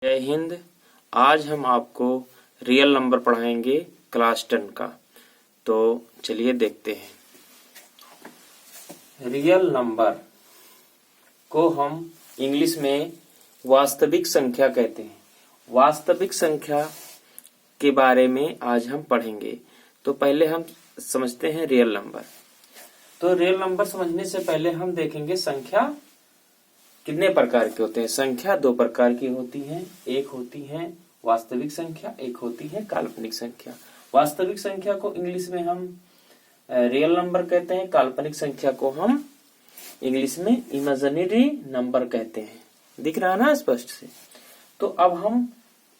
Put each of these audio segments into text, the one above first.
जय हिंद। आज हम आपको रियल नंबर पढ़ाएंगे क्लास 10 का। तो चलिए देखते हैं। रियल नंबर को हम इंग्लिश में वास्तविक संख्या कहते हैं। वास्तविक संख्या के बारे में आज हम पढ़ेंगे। तो पहले हम समझते हैं रियल नंबर। तो रियल नंबर समझने से पहले हम देखेंगे संख्या कितने प्रकार के होते हैं। संख्या दो प्रकार की होती हैं। एक होती है वास्तविक संख्या, एक होती है काल्पनिक संख्या। वास्तविक संख्या को इंग्लिश में हम रियल नंबर कहते हैं, काल्पनिक संख्या को हम इंग्लिश में इमेजिनरी नंबर कहते हैं। दिख रहा है ना स्पष्ट से। तो अब हम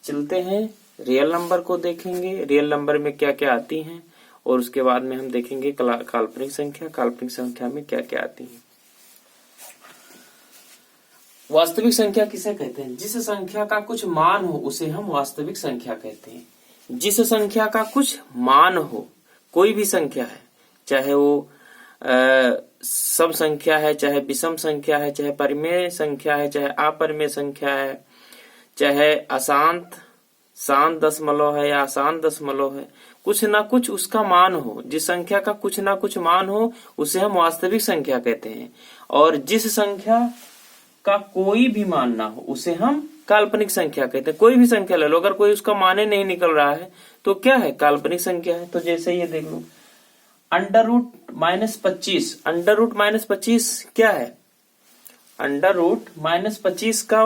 चलते हैं रियल नंबर को देखेंगे, रियल नंबर में क्या क्या आती हैं, और उसके बाद में हम देखेंगे काल्पनिक संख्या, काल्पनिक संख्या में क्या क्या आती है। वास्तविक संख्या किसे कहते हैं? जिस संख्या का कुछ मान हो उसे हम वास्तविक संख्या कहते हैं। जिस संख्या का कुछ मान हो, कोई भी संख्या है, चाहे वो सम संख्या है, चाहे विषम संख्या है, चाहे परिमेय संख्या है, चाहे अपरिमेय संख्या है, चाहे शांत दशमलव है या अशांत दशमलव है, कुछ ना कुछ उसका मान हो। जिस संख्या का कुछ ना कुछ मान हो उसे हम वास्तविक संख्या कहते हैं। और जिस संख्या का कोई भी मान ना हो उसे हम काल्पनिक संख्या कहते हैं। कोई भी संख्या ले लो, अगर कोई उसका माने नहीं निकल रहा है तो क्या है? काल्पनिक संख्या है। तो जैसे ये देख लो, अंडर रूट माइनस 25 क्या है? अंडर रूट -25 का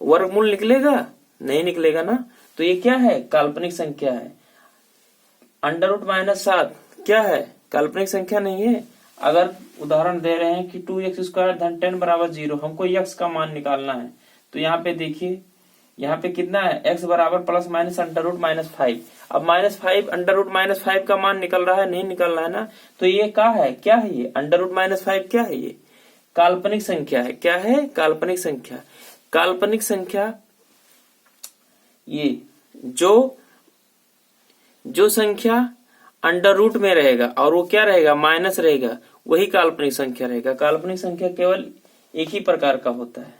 वर्गमूल निकलेगा? नहीं निकलेगा ना। तो ये क्या है? काल्पनिक संख्या है। अंडर रूट -7 क्या है? काल्पनिक संख्या नहीं है। अगर उदाहरण दे रहे हैं कि 2x² धन 10 बराबर 0, हमको x का मान निकालना है। तो यहाँ पे देखिए, यहाँ पे कितना है? x बराबर प्लस माइनस अंडर रूट -5। अब -5 अंडर रूट -5 का मान निकल रहा है? नहीं निकल रहा है ना। तो ये क्या है? ये अंडर रूट -5 क्या है? ये काल्पनिक संख्या है। क्या है? काल्पनिक संख्या। काल्पनिक संख्या ये जो संख्या अंडर रूट में रहेगा और वो क्या रहेगा? माइनस रहेगा, वही काल्पनिक संख्या रहेगा। काल्पनिक संख्या केवल एक ही प्रकार का होता है,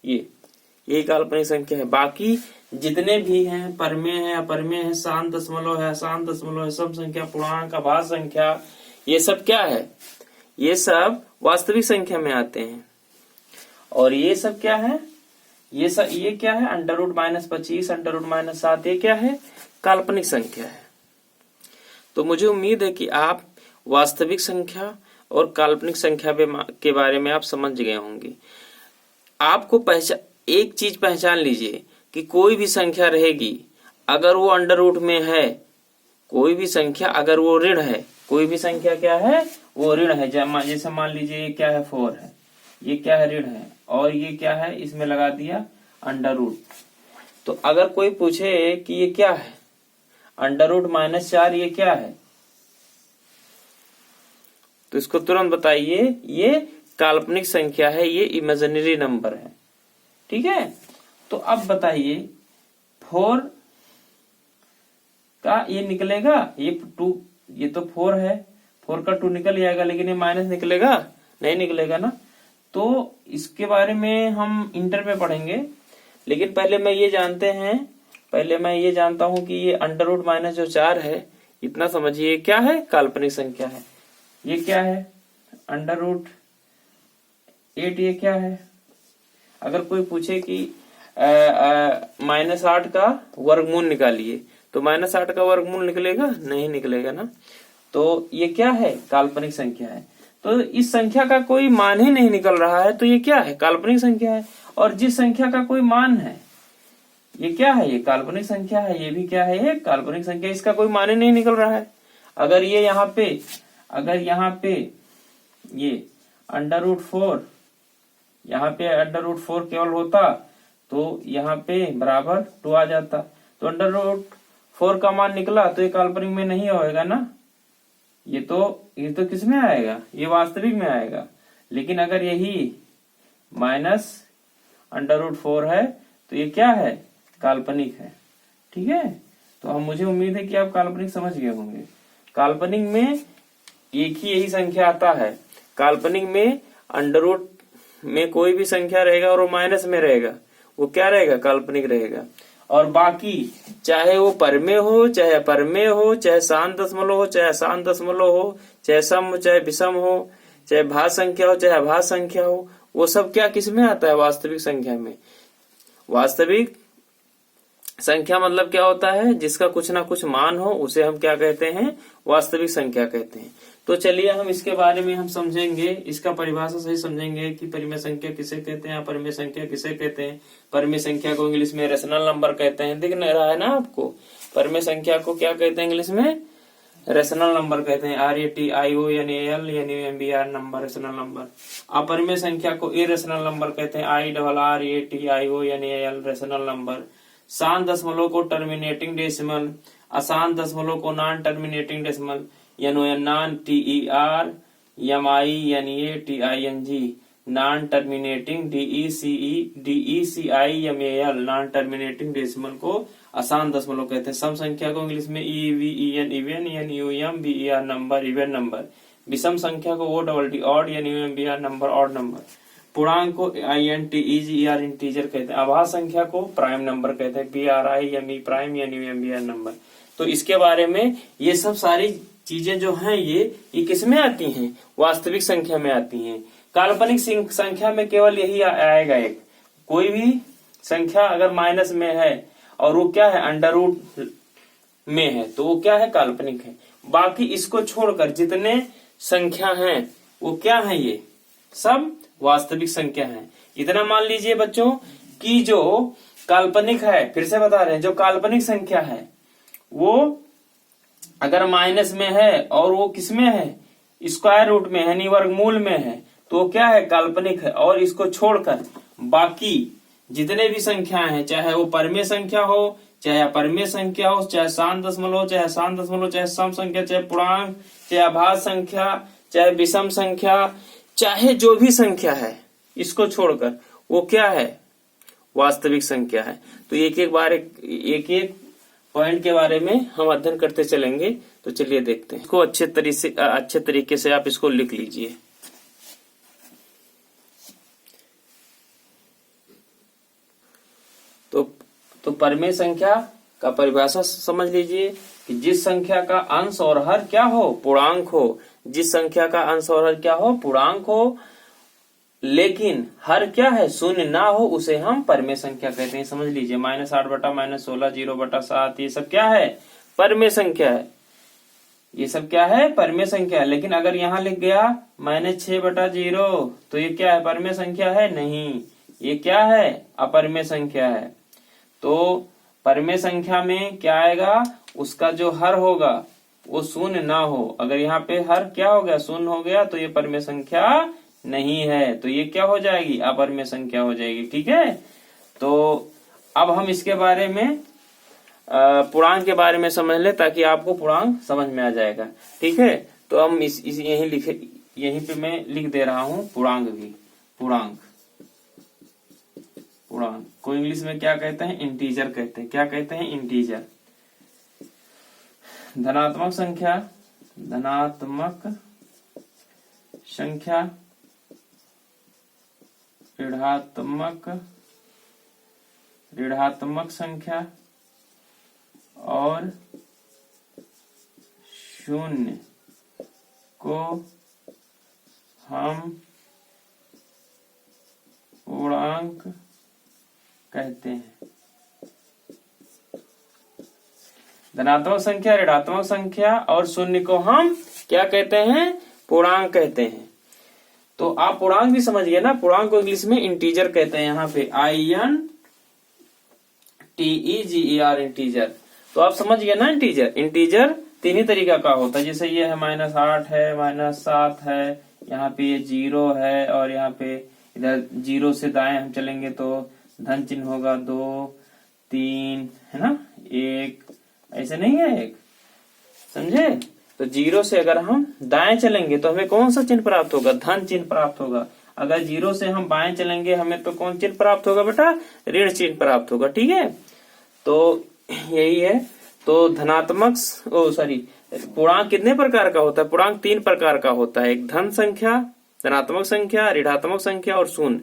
यही काल्पनिक संख्या है। बाकी जितने भी हैं, परिमेय है, अपरिमेय है, शांत दशमलव है, अशांत दशमलव है, सम संख्या, पूर्णांक, आभाज्य संख्या, ये सब क्या है? ये सब वास्तविक संख्या में आते हैं। और ये सब क्या है? ये क्या है? अंडर रूट -25, अंडर रूट -7, ये क्या है? काल्पनिक संख्या है। तो मुझे उम्मीद है कि आप वास्तविक संख्या और काल्पनिक संख्या के बारे में आप समझ गए होंगे। आपको एक चीज पहचान लीजिए कि कोई भी संख्या रहेगी, अगर वो अंडर रूट में है, कोई भी संख्या अगर वो ऋण है, कोई भी संख्या क्या है? वो ऋण है। जैसे मान लीजिए ये क्या है? 4 है, ये क्या है? ऋण है। और ये क्या है? इसमें लगा दिया अंडर रूट। तो अगर कोई पूछे कि ये क्या है? अंडर रूट -4, ये क्या है? तो इसको तुरंत बताइए, ये काल्पनिक संख्या है, ये इमेजिनरी नंबर है। ठीक है। तो अब बताइए 4 का ये निकलेगा? ये 2, ये तो 4 है, 4 का 2 निकल जाएगा, लेकिन ये माइनस निकलेगा? नहीं निकलेगा ना। तो इसके बारे में हम इंटर में पढ़ेंगे। लेकिन पहले मैं ये जानता हूं कि ये अंडर रूट -4 है, इतना समझिए क्या है? काल्पनिक संख्या है। ये क्या है? अंडर रूट 8, ये क्या है? अगर कोई पूछे कि -8 का वर्गमूल निकालिए, तो -8 का वर्गमूल निकलेगा? नहीं निकलेगा ना। तो ये क्या है? काल्पनिक संख्या है। तो इस संख्या का कोई मान ही नहीं निकल रहा है, तो ये क्या है? काल्पनिक संख्या है। और जिस संख्या का कोई मान है, ये क्या है? ये काल्पनिक संख्या है। ये भी क्या है? ये काल्पनिक संख्या। इसका कोई मान ही नहीं निकल रहा है। अगर यहाँ पे ये अंडर रूट 4, यहाँ पे अंडर रूट 4 केवल होता तो यहाँ पे बराबर 2 आ जाता। तो अंडर रूट 4 का मान निकला तो ये काल्पनिक में नहीं होएगा ना। ये तो किस में आएगा? ये वास्तविक में आएगा। लेकिन अगर यही माइनस अंडर रूट 4 है तो ये क्या है? काल्पनिक है। ठीक है। तो मुझे उम्मीद है कि आप काल्पनिक समझ गए होंगे। काल्पनिक में एक ही यही संख्या आता है। काल्पनिक में अंडर रूट में कोई भी संख्या रहेगा और वो माइनस में रहेगा, वो क्या रहेगा, काल्पनिक रहेगा। और बाकी चाहे वो परमेय हो चाहे अपरमेय हो, चाहे शांत दशमलव हो चाहे अशांत दशमलव हो, चाहे सम हो चाहे विषम हो, चाहे भाज्य संख्या हो चाहे अभाज्य संख्या हो, वो सब क्या किस में आता है, वास्तविक संख्या में। वास्तविक संख्या मतलब क्या होता है, जिसका कुछ ना कुछ मान हो उसे हम क्या कहते हैं, वास्तविक संख्या कहते हैं। तो चलिए हम इसके बारे में हम समझेंगे, इसका परिभाषा सही समझेंगे कि परिमेय संख्या किसे कहते हैं, अपरिमेय संख्या किसे कहते हैं। परिमेय संख्या को इंग्लिश में रेशनल नंबर कहते हैं, दिख नहीं रहा है ना आपको। परिमेय संख्या को क्या कहते हैं इंग्लिश में, रेशनल नंबर कहते हैं, RATIONAL नंबर, रेशनल नंबर। अपरिमेय संख्या को इरेशनल नंबर कहते हैं, IRRATIONAL रेशनल नंबर। शांत दशमलव को टर्मिनेटिंग डेसिमल, अशांत दशमलव को non terminating decimal, non TERMINATING non terminating DECIMAL non terminating decimal को अशांत दशमलव कहते हैं। सम संख्या को इंग्लिश में EVEN NUMBER number, even number. विषम संख्या को ODD odd NUMBER number, odd number. पूर्णांक को INTEGER इंटीजर कहते हैं। अभाज्य संख्या को प्राइम नंबर कहते हैं, PRIME प्राइम NUMBER नंबर। तो इसके बारे में ये सब सारी चीजें जो हैं ये किस में आती हैं, वास्तविक संख्या में आती हैं। काल्पनिक संख्या में केवल यही आएगा एक, कोई भी संख्या अगर माइनस में है और वो क्या है, अंडर रूट में है, तो वो क्या है, काल्पनिक है। बाकी इसको छोड़कर जितने संख्या हैं वो क्या है, ये सब वास्तविक संख्या है। इतना मान लीजिए बच्चों कि जो काल्पनिक है, फिर से बता रहे हैं, जो काल्पनिक संख्या है वो अगर माइनस में है और वो किस में है, स्क्वायर रूट में है, वर्गमूल में है, तो क्या है, काल्पनिक है। और इसको छोड़कर बाकी जितने भी संख्याएं हैं, चाहे वो परमेय संख्या हो चाहे अपरमेय संख्या हो, चाहे शांत दशमलव चाहे अशांत दशमलव, चाहे सम संख्या चाहे पूर्णांक, चाहे अभाज्य संख्या चाहे विषम संख्या, चाहे जो भी संख्या है, इसको छोड़कर वो क्या है, वास्तविक संख्या है। तो एक एक पॉइंट के बारे में हम अध्ययन करते चलेंगे। तो चलिए देखते हैं इसको अच्छे तरीके से आप इसको लिख लीजिए। तो परमेय संख्या का परिभाषा समझ लीजिए कि जिस संख्या का अंश और हर क्या हो, पूर्णांक हो। जिस संख्या का अंश और हर क्या हो, पूर्णांक हो, लेकिन हर क्या है, शून्य ना हो, उसे हम परमेय संख्या कहते हैं। समझ लीजिए -8 बटा -16, 0/7, ये सब क्या है, परमेय संख्या है। ये सब क्या है, परमेय संख्या है। लेकिन अगर यहाँ लिख गया -6/0, तो ये क्या है, परमेय संख्या है? नहीं, ये क्या है, अपरमेय संख्या है। तो परमेय संख्या में क्या आएगा, उसका जो हर होगा वो शून्य ना हो। अगर यहाँ पे हर क्या हो गया, शून्य हो गया, तो ये परमेय संख्या नहीं है, तो ये क्या हो जाएगी, अपरमेय संख्या हो जाएगी। ठीक है, तो अब हम इसके बारे में पूर्णांक के बारे में समझ ले, ताकि आपको पूर्णांक समझ में आ जाएगा। ठीक है, तो हम यहीं पे मैं लिख दे रहा हूं पूर्णांक भी। पूर्णांक को इंग्लिश में क्या कहते हैं, इंटीजर कहते हैं। क्या कहते हैं, इंटीजर। धनात्मक संख्या ऋणात्मक संख्या और शून्य को हम पूर्णांक कहते हैं। धनात्मक संख्या, ऋणात्मक संख्या और शून्य को हम क्या कहते हैं, पूर्णांक कहते हैं। तो आप पूर्णांक भी समझ गए ना, पूर्णांक को इंग्लिश में इंटीजर कहते हैं। यहाँ पे INTEGER इंटीजर। तो आप समझ गए ना, इंटीजर 3 ही तरीका का होता है। जैसे ये है -8 है, -7 है, यहाँ पे ये 0 है, और यहाँ पे इधर 0 से दाएं हम चलेंगे तो धन चिन्ह होगा, 2 3 है ना, 1, ऐसे नहीं है, 1, समझे। तो 0 से अगर हम दाएं चलेंगे तो हमें कौन सा चिन्ह प्राप्त होगा, धन चिन्ह प्राप्त होगा। अगर 0 से हम बाएं चलेंगे हमें तो कौन चिन्ह प्राप्त होगा बेटा, ऋण चिन्ह प्राप्त होगा। ठीक है, तो यही है। तो पूर्णांक कितने प्रकार का होता है, पूर्णांक 3 प्रकार का होता है। एक धन संख्या, धनात्मक संख्या, ऋणात्मक संख्या और शून्य।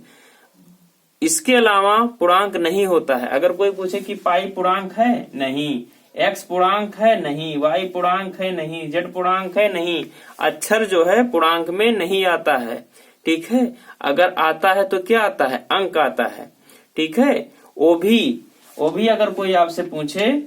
इसके अलावा पूर्णांक नहीं होता है। अगर कोई पूछे कि पाई पूर्णांक है, नहीं। एक्स पूर्णांक है, नहीं। वाई पूर्णांक है, नहीं। जेड पूर्णांक है, नहीं। अक्षर जो है पूर्णांक में नहीं आता है, ठीक है। अगर आता है तो क्या आता है, अंक आता है, ठीक है। वो भी अगर कोई आपसे पूछे,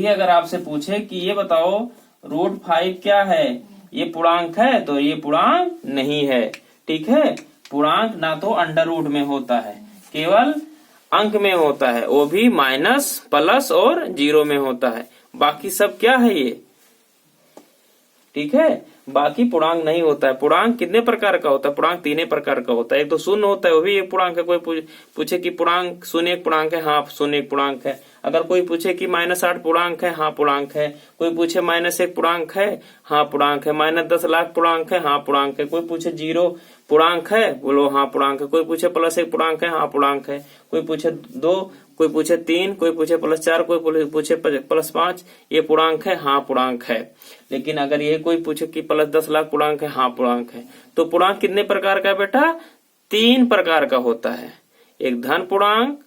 अगर आपसे पूछे कि ये बताओ √5 क्या है, ये पूर्णांक है, तो ये पूर्णांक नहीं है, ठीक है। पूर्णांक ना तो अंडर रूट में होता है, केवल अंक में होता है, वो भी माइनस, प्लस और 0 में होता है। बाकी सब क्या है ये, ठीक है। बाकी पूर्णांक नहीं होता है। पूर्णांक कितने प्रकार का होता है, पूर्णांक 3 प्रकार का होता है। एक तो शून्य होता है, वो भी एक पूर्णांक है। कोई पूछे कि पूर्णांक शून्य एक पूर्णांक है, हाँ शून्य एक पूर्णांक है। अगर कोई पूछे कि -8 पूर्णांक है, हाँ पूर्णांक है। कोई पूछे -1 पूर्णांक है, हाँ पूर्णांक है। -10 लाख पूर्णांक है, हाँ पूर्णांक है। कोई पूछे 0 पूर्णांक है, बोलो हाँ पूर्णांक है। कोई पूछे +1 पूर्णांक है, हाँ पूर्णांक है। कोई पूछे 2, कोई पूछे 3, कोई पूछे +4, कोई पूछे +5, ये पूर्णांक है, हाँ पूर्णांक है। लेकिन अगर ये कोई पूछे कि +10 लाख पूर्णांक है, हाँ पूर्णांक है। तो पूर्णांक कितने प्रकार का है बेटा, 3 प्रकार का होता है। एक धन पूर्णांक,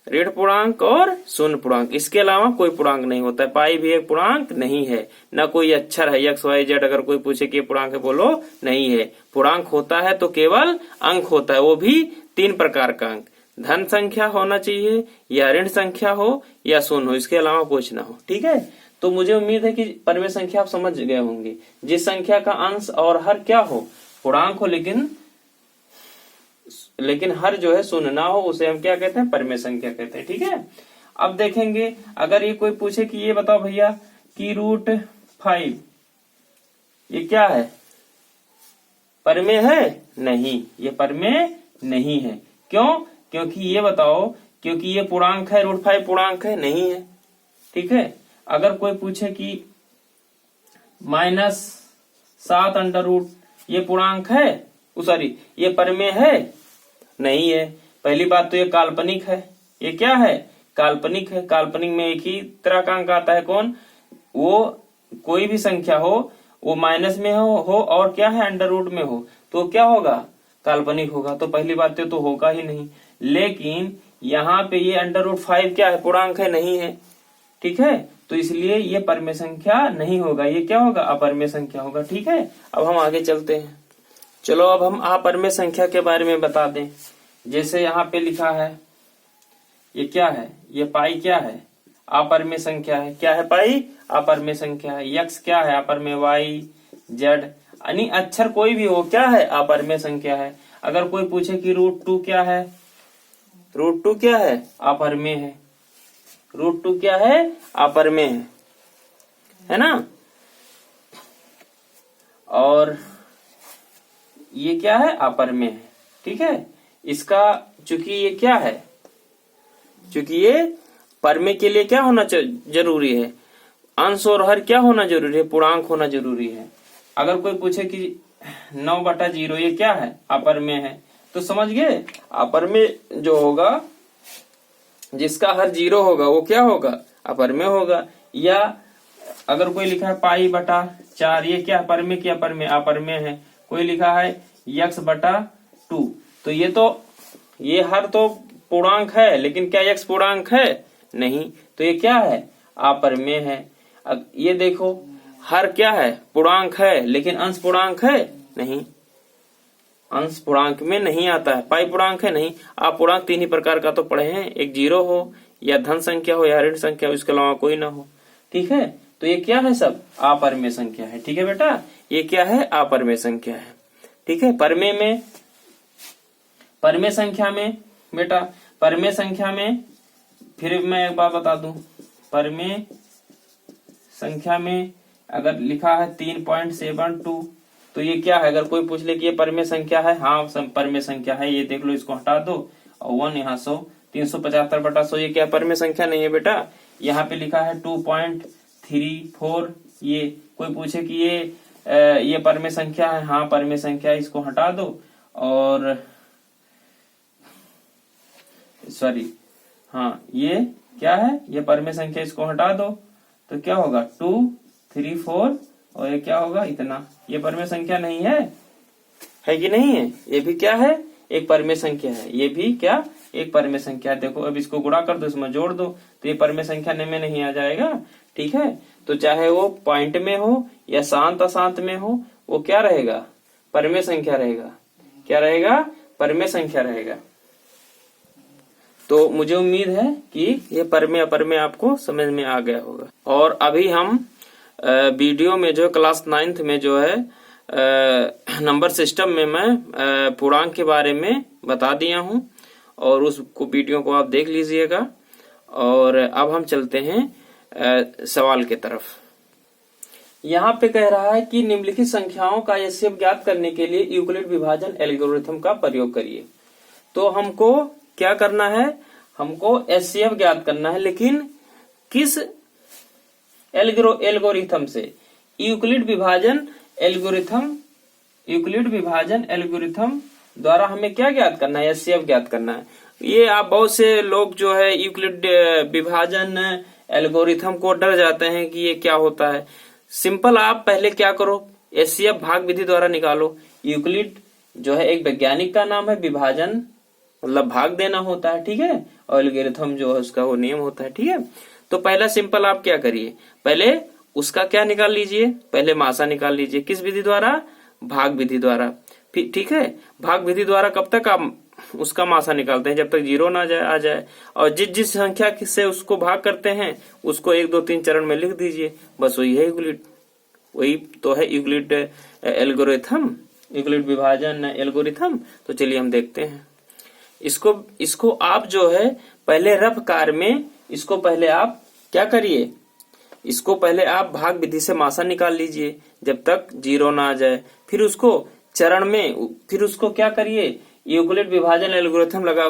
ऋण पूर्णांक और शून्य पूर्णांक। इसके अलावा कोई पूर्णांक नहीं होता है। पाई भी एक पूर्णांक नहीं है, न कोई अक्षर है एक्स वाई जेड। अगर कोई पूछे कि पूर्णांक है, बोलो नहीं है। पूर्णांक होता है तो केवल अंक होता है, वो भी 3 प्रकार का अंक। धन संख्या होना चाहिए, या ऋण संख्या हो, या शून्य हो, इसके अलावा कुछ ना हो, ठीक है। तो मुझे उम्मीद है कि परिमेय संख्या आप समझ गए होंगे। जिस संख्या का अंश और हर क्या हो, पूर्णांक हो, लेकिन हर जो है शून्य ना हो, उसे हम क्या कहते हैं, परिमेय संख्या कहते हैं, ठीक है। अब देखेंगे, अगर ये कोई पूछे कि ये बताओ भैया कि √5 ये क्या है, परिमेय है, नहीं, ये परिमेय नहीं है। क्यों, क्योंकि ये बताओ, क्योंकि ये पूर्णांक है, √5 पूर्णांक है, नहीं है, ठीक है। अगर कोई पूछे कि -7 ये पूर्णांक है, सॉरी ये परिमेय है, नहीं है। पहली बात तो ये काल्पनिक है। ये क्या है, काल्पनिक है। काल्पनिक में एक ही तरह का अंक आता है, कौन, वो कोई भी संख्या हो, वो माइनस में हो और क्या है, अंडर रूट में हो, तो क्या होगा, काल्पनिक होगा। तो पहली बात तो होगा ही नहीं। लेकिन यहाँ पे ये √5 क्या है, पूर्णांक है, नहीं है, ठीक है। तो इसलिए ये परिमेय संख्या नहीं होगा, ये क्या होगा, अपरिमेय संख्या होगा, ठीक है। अब हम आगे चलते हैं। चलो अब हम अपरिमेय संख्या के बारे में बता दें। जैसे यहाँ पे लिखा है, ये क्या है, ये पाई क्या है, अपरिमेय संख्या है। क्या है, पाई अपरिमेय संख्या है। यक्स क्या है, अपरिमेय। वाई जेड यानी अक्षर कोई भी हो, क्या है, अपरिमेय संख्या है। अगर कोई पूछे कि √2 क्या है, √2 क्या है, अपरिमेय है। √2 क्या है, अपरिमेय है ना। और ये क्या है, अपरिमेय है, ठीक है। इसका चूंकि ये क्या है, चूंकि ये परिमेय के लिए क्या होना जरूरी है, अंश और हर क्या होना जरूरी है, पूर्णांक होना जरूरी है। अगर कोई पूछे कि 9/0 ये क्या है, अपरिमेय है, तो समझ गए, अपरिमेय जो होगा, जिसका हर 0 होगा, वो क्या होगा, अपरिमेय होगा। या अगर कोई लिखा है π/4, ये क्या, परिमेय क्या, अपरिमेय, अपरिमेय है। कोई लिखा है x/2, तो ये हर तो पूर्णांक है, लेकिन क्या x पूर्णांक है, नहीं, तो ये क्या है, अपरिमेय है। अब ये देखो, हर क्या है, पूर्णांक है, लेकिन अंश पूर्णांक है, नहीं, अंश पूर्णांक में नहीं आता है। पाई पूर्णांक है, नहीं। आप पूर्णांक 3 ही प्रकार का तो पढ़े हैं, एक 0 हो, या धन संख्या हो, या ऋण संख्या हो, इसके अलावा कोई ना हो, ठीक है। तो ये क्या है, सब अपरिमेय संख्या है, ठीक है बेटा। ये क्या है, अपरिमेय संख्या है, ठीक है। परिमेय संख्या में बेटा, परिमेय संख्या में फिर मैं एक बात बता दूं, परिमेय संख्या में अगर लिखा है 3.72, तो ये क्या है। अगर कोई पूछ ले कि ये परिमेय संख्या है, हाँ परिमेय संख्या है, ये देख लो, इसको हटा दो और 1 यहाँ 100, 375/100, ये क्या परिमेय संख्या नहीं है बेटा। यहाँ पे लिखा है 2.34, ये कोई पूछे कि ये परिमेय संख्या है, हाँ परिमेय संख्या है, इसको हटा दो। और सॉरी, हाँ ये क्या है, ये परिमेय संख्या, इसको हटा दो, तो क्या होगा 2, 3, 4, और ये क्या होगा, इतना। ये परिमेय संख्या नहीं है कि नहीं है, ये भी क्या है, एक परिमेय संख्या है, ये भी क्या एक परिमेय संख्या है। देखो अब इसको गुणा कर दो, इसमें जोड़ दो तो ये परिमेय संख्या में नहीं आ जाएगा। ठीक है, तो चाहे वो पॉइंट में हो या शांत अशांत में हो, वो क्या रहेगा परिमेय संख्या रहेगा। क्या रहेगा परिमेय संख्या रहेगा। तो मुझे उम्मीद है कि ये परिमेय अपरिमेय आपको समझ में आ गया होगा। और अभी हम वीडियो में जो क्लास 9th में जो है नंबर सिस्टम में मैं पूर्णांक के बारे में बता दिया हूं और उसको वीडियो को आप देख लीजिएगा। और अब हम चलते हैं सवाल के तरफ। यहाँ पे कह रहा है कि निम्नलिखित संख्याओं का एचसीएफ ज्ञात करने के लिए यूक्लिड विभाजन एल्गोरिथम का प्रयोग करिए। तो हमको क्या करना है, हमको एचसीएफ ज्ञात करना है, लेकिन किस एल्गोरिथम से, यूक्लिड विभाजन एल्गोरिथम द्वारा हमें क्या ज्ञात करना है, एचसीएफ ज्ञात करना है। ये आप बहुत से लोग जो है यूक्लिड विभाजन एल्गोरिथम को डर जाते हैं कि ये क्या होता है। सिंपल, आप पहले क्या करो, एचसीएफ भाग विधि द्वारा निकालो। यूक्लिड जो है एक वैज्ञानिक का नाम है, विभाजन मतलब भाग देना होता है। ठीक है, और एल्गोरिथम जो है उसका वो नियम होता है। ठीक है, तो पहला सिंपल आप क्या करिए, पहले उसका क्या निकाल लीजिए, पहले मासा निकाल लीजिए। किस विधि द्वारा, भाग विधि द्वारा। ठीक है, भाग विधि द्वारा कब तक आप उसका मासा निकालते हैं, जब तक 0 ना आ जाए। और जिस संख्या से उसको भाग करते हैं उसको 1 2 3 चरण में लिख दीजिए, बस वही है यूक्लिड, वही तो है यूक्लिड एल्गोरिथम, यूक्लिड विभाजन एल्गोरिथम। तो चलिए हम देखते हैं इसको आप जो है पहले रफ कार में इसको पहले आप क्या करिए, इसको पहले आप भाग विधि से मासा निकाल लीजिए जब तक 0 ना आ जाए। फिर उसको चरण में, फिर उसको क्या करिए, यूक्लिड विभाजन एल्गोरिथम लगा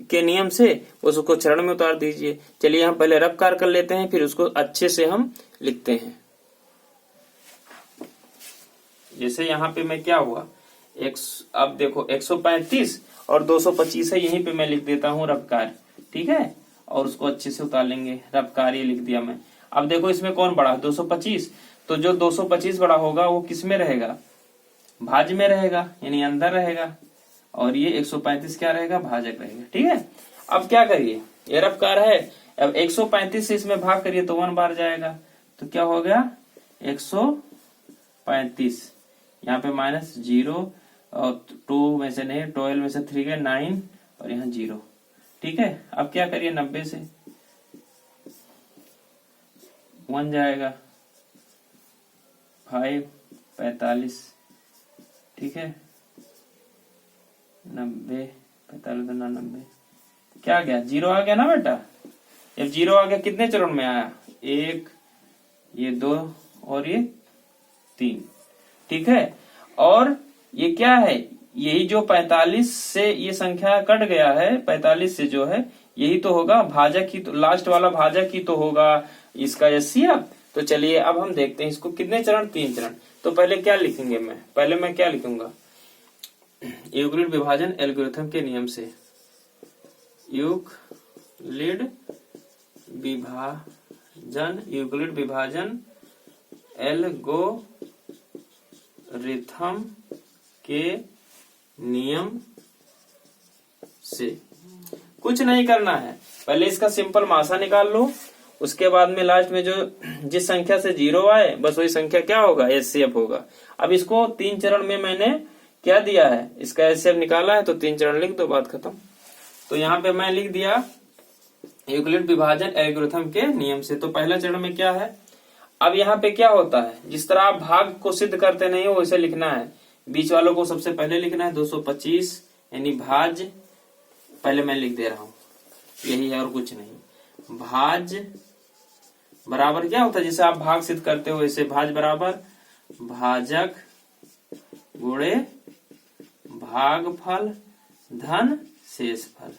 के नियम से उसको चरण में उतार दीजिए। चलिए हम पहले रफ कार कर लेते हैं, फिर उसको अच्छे से हम लिखते हैं। जैसे यहाँ पे मैं क्या हुआ, अब देखो 135 और 225 है, यहीं पे मैं लिख देता हूँ रफ कार। ठीक है, और उसको अच्छे से उतार लेंगे, रफ कार ये लिख दिया मैं। अब देखो इसमें कौन बड़ा, 225, तो जो 225 बड़ा होगा वो किस में रहेगा, भाज्य में रहेगा, यानी अंदर रहेगा। और ये 135 क्या रहेगा, भाजक रहेगा। ठीक है, अब क्या करिए, ये रफ कार है, अब 135 से इसमें भाग करिए तो 1 बार जाएगा, तो क्या हो गया 135, यहाँ पे -0 और 2 में से नहीं, 12 में से 3 गए 9 और यहाँ 0। ठीक है, अब क्या करिए 90 से 1 जाएगा, 5 45। ठीक है, 90 45 ना 90 क्या गया, 0 आ गया ना बेटा। जब 0 आ गया कितने चरण में आया, 1, ये 2 और ये 3। ठीक है, और ये क्या है, यही जो 45 से ये संख्या कट गया है, 45 से जो है यही तो होगा भाजक ही, तो लास्ट वाला भाजक ही तो होगा इसका एचसीएफ। तो चलिए अब हम देखते हैं इसको कितने चरण, 3 चरण। तो पहले क्या लिखेंगे, पहले मैं क्या लिखूंगा, यूक्लिड विभाजन एल्गोरिथम के नियम से, यूक्लिड विभाजन एल्गोरिथम के नियम से। कुछ नहीं करना है, पहले इसका सिंपल मासा निकाल लो, उसके बाद में लास्ट में जो जिस संख्या से 0 आए बस वही संख्या क्या होगा, एचसीएफ होगा। अब इसको 3 चरण में मैंने क्या दिया है, इसका एचसीएफ निकाला है, तो 3 चरण लिख दो, बात खत्म। तो यहाँ पे मैं लिख दिया यूक्लिड विभाजन एल्गोरिथम के नियम से। तो पहला चरण में क्या है, अब यहाँ पे क्या होता है, जिस तरह आप भाग को सिद्ध करते नहीं हो वैसे लिखना है। बीच वालों को सबसे पहले लिखना है, 225 यानी भाज्य, पहले मैं लिख दे रहा हूं, यही है और कुछ नहीं। भाज्य बराबर क्या होता है, जैसे आप भाग सिद्ध करते हो वैसे भाज्य बराबर भाजक गुणे भागफल धन शेषफल।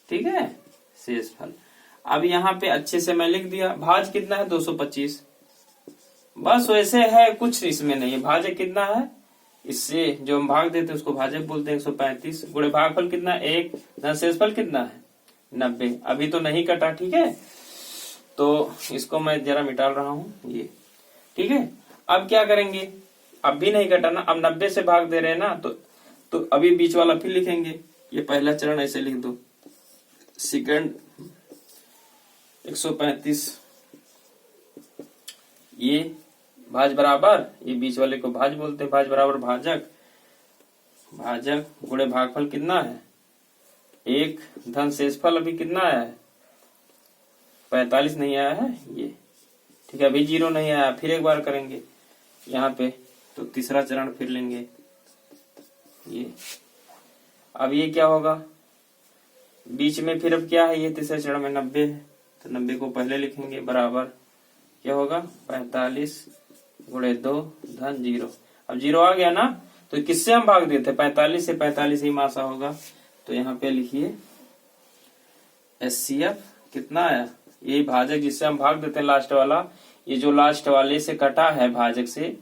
ठीक है, शेषफल। अब यहाँ पे अच्छे से मैं लिख दिया, भाज्य कितना है 225, बस वैसे है, कुछ इसमें नहीं है। भाजक कितना है, इससे जो हम भाग देते हैं उसको भाजक बोलते हैं, 135 गुणे भागफल कितना 1, धन शेषफल कितना है 90। अभी तो नहीं कटा, ठीक है, तो इसको मैं जरा मिटा रहा हूं ये। ठीक है, अब क्या करेंगे, अब भी नहीं कटा ना, अब 90 से भाग दे रहे हैं ना, तो अभी बीच वाला फिर लिखेंगे, ये पहला चरण ऐसे लिख दो, सेकंड 135, ये भाज बराबर, ये बीच वाले को भाज बोलते हैं, भाज बराबर भाजक, भाजक गुणे भागफल कितना है 1 धन शेषफल अभी कितना आया है 45 नहीं आया है ये, ठीक है, अभी 0 नहीं आया, फिर एक बार करेंगे यहाँ पे, तो तीसरा चरण फिर लेंगे ये। अब ये क्या होगा बीच में, फिर अब क्या है, ये तीसरे चरण में 90 है, तो 90 को पहले लिखेंगे बराबर क्या होगा 45 गुणे 2 धन 0। अब 0 आ गया ना, तो किससे हम भाग देते, 45 से, 45 ही मासा होगा, तो यहाँ पे लिखिए HCF कितना आया, ये भाजक जिससे हम भाग देते हैं लास्ट वाला, ये जो लास्ट वाले से कटा है भाजक से,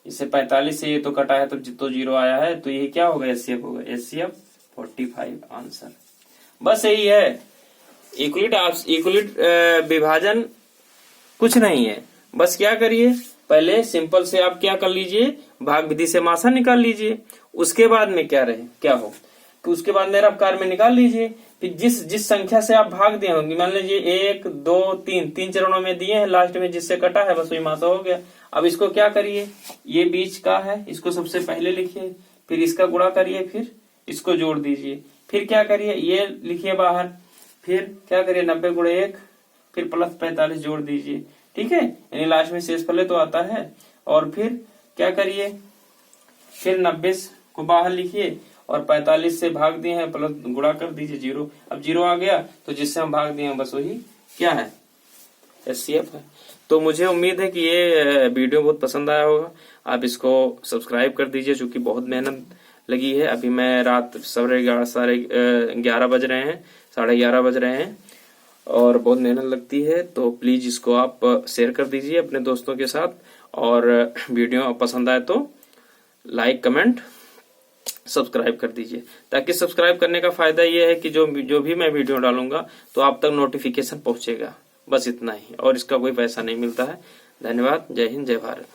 इससे 45 से ये तो कटा है तो 0 आया है, तो ये क्या होगा HCF होगा, HCF 45 आंसर। बस यही है, इक्वलिट विभाजन कुछ नहीं है, बस क्या करिए पहले सिंपल से आप क्या कर लीजिए, भाग विधि से मासा निकाल लीजिए, उसके बाद में क्या हो कि उसके बाद निरपकार में निकाल लीजिए, फिर जिस संख्या से आप भाग दिए होंगे, मान लीजिए 1 2 3 चरणों में दिए हैं, लास्ट में जिससे कटा है बस वही मासा हो गया। अब इसको क्या करिए, ये बीच का है इसको सबसे पहले लिखिए, फिर इसका गुणा करिए, फिर इसको जोड़ दीजिए, फिर क्या करिए ये लिखिए बाहर, फिर क्या करिए 90 गुणे 1, फिर प्लस 45 जोड़ दीजिए, ठीक है, यानी लास्ट में शेषफल तो आता है, और फिर क्या करिए फिर 90 को बाहर लिखिए और 45 से भाग दिए हैं, प्लस गुणा कर दीजिए 0। अब 0 आ गया तो जिससे हम भाग दिए हैं बस वही क्या है HCF है। तो मुझे उम्मीद है कि ये वीडियो बहुत पसंद आया होगा, आप इसको सब्सक्राइब कर दीजिए, क्योंकि बहुत मेहनत लगी है। अभी मैं रात 11:30 बज रहे हैं, 11:30 बज रहे हैं, और बहुत मेहनत लगती है, तो प्लीज इसको आप शेयर कर दीजिए अपने दोस्तों के साथ, और वीडियो पसंद आए तो लाइक कमेंट सब्सक्राइब कर दीजिए, ताकि सब्सक्राइब करने का फायदा ये है कि जो भी मैं वीडियो डालूंगा तो आप तक नोटिफिकेशन पहुंचेगा, बस इतना ही, और इसका कोई पैसा नहीं मिलता है। धन्यवाद, जय हिंद, जय भारत।